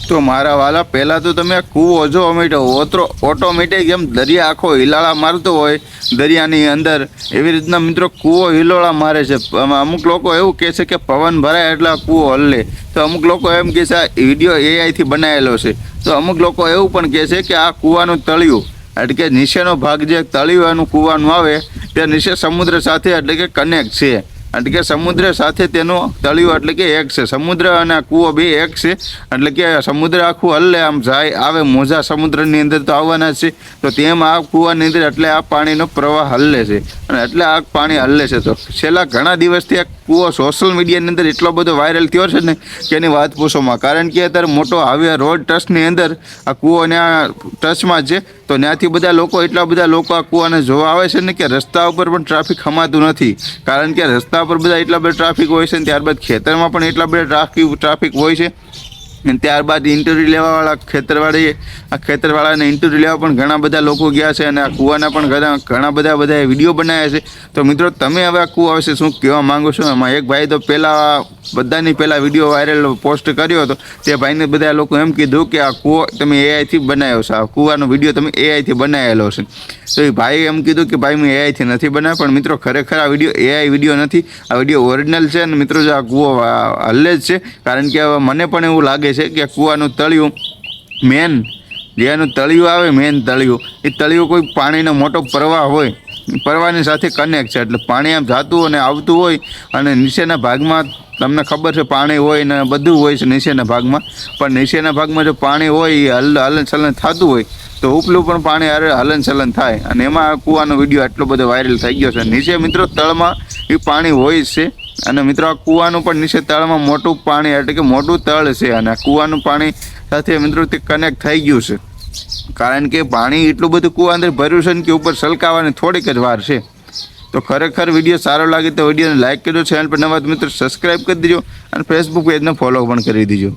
તો મારા વાલા પહેલાં તો તમે કૂવો જો ઓટોમેટિક એમ દરિયા આખો હિલાળા મારતો હોય દરિયાની અંદર એવી રીતના મિત્રો કૂવો હિલોળા મારે છે. અમુક લોકો એવું કહે છે કે પવન ભરાય એટલે કૂવો હલે, તો અમુક લોકો એમ કહે છે આ વિડીયો એઆઈથી બનાવેલો છે. તો અમુક લોકો એવું પણ કહે છે કે આ કૂવાનું તળિયું એટલે કે નીચેનો ભાગ જે તળિયું એનું કૂવાનું આવે તે નીચે સમુદ્ર સાથે એટલે કે કનેક્ટ છે. એટલે કે સમુદ્ર સાથે તેનું તળિયું એટલે કે એક છે. સમુદ્ર અને કૂવો બે એક છે એટલે કે સમુદ્ર આખું હલ્લે આમ જાય આવે મોજા સમુદ્રની અંદર તો આવવાના છે. તો તેમ આ કૂવાની અંદર એટલે આ પાણીનો પ્રવાહ હલ્લે છે અને એટલે આ પાણી હલ્લે છે. તો છેલ્લા ઘણા દિવસથી આ કૂવો સોશિયલ મીડિયાની અંદર એટલો બધો વાયરલ થયો છે ને કે એની વાત પૂછોમાં. કારણ કે અત્યારે મોટો હાઈવે રોડ ટ્રસ્ટની અંદર આ કૂવો ત્યાં ટચમાં છે. તો ત્યાંથી બધા લોકો એટલા બધા લોકો આ કૂવાને જોવા આવે છે ને કે રસ્તા ઉપર પણ ટ્રાફિક ખમાતું નથી. કારણ કે રસ્તા પર બધા એટલા બધા ટ્રાફિક હોય છે ને ત્યારબાદ ખેતરમાં પણ એટલા બધા ટ્રાફિક હોય છે. અને ત્યારબાદ ઇન્ટરવ્યૂ લેવાવાળા ખેતરવાળાને ઇન્ટરવ્યૂ લેવા પણ ઘણા બધા લોકો ગયા છે અને આ કૂવાના પણ ઘણા બધા વિડીયો બનાવ્યા છે. તો મિત્રો તમે હવે આ કૂવા વિશે શું કહેવા માંગો છો? એમાં એક ભાઈ તો બધાની પહેલાં વિડીયો વાયરલ પોસ્ટ કર્યો હતો. તે ભાઈને બધા લોકો એમ કીધું કે આ કૂવો તમે એઆઈથી બનાવ્યો છે, આ કૂવાનો વિડીયો તમે એઆઈથી બનાવેલો છે. તો એ ભાઈએ એમ કીધું કે ભાઈ મેં એઆઈથી નથી બનાવ્યો. પણ મિત્રો ખરેખર આ વિડીયો એઆઈ વિડીયો નથી, આ વિડીયો ઓરિજિનલ છે. અને મિત્રો જો આ કૂવો હલ્લે જ છે. કારણ કે મને પણ એવું લાગે છે કે કૂવાનું તળિયું મેન જેનું તળિયું આવે મેન તળિયું એ તળિયું કોઈ પાણીનો મોટો પ્રવાહ હોય પ્રવાહની સાથે કનેક્ટ છે. એટલે પાણી આમ જાતું અને આવતું હોય અને નીચેના ભાગમાં તમને ખબર છે પાણી હોય ને બધું હોય છે નીચેના ભાગમાં. પણ નીચેના ભાગમાં જો પાણી હોય એ હલનચલન થતું હોય તો ઉપલું પણ પાણી હલનચલન થાય. અને એમાં કૂવાનો વિડીયો એટલો બધો વાયરલ થઈ ગયો છે. નીચે મિત્રો તળમાં એ પાણી હોય જ છે. અને મિત્રો આ કૂવાનું પણ નીચે તળમાં મોટું પાણી એટલે કે મોટું તળ છે. અને આ કૂવાનું પાણી સાથે મિત્રો તે કનેક્ટ થઈ ગયું છે. કારણ કે પાણી એટલું બધું કૂવા અંદર ભર્યું છે ને કે ઉપર સલકાવાની થોડીક જ વાર છે. તો ખરેખર વિડીયો સારો લાગે તો વિડીયોને લાઇક કરજો, ચેનલ પર નવા મિત્રો સબસ્ક્રાઈબ કરી દેજો અને ફેસબુક પેજને ફોલો પણ કરી દેજો.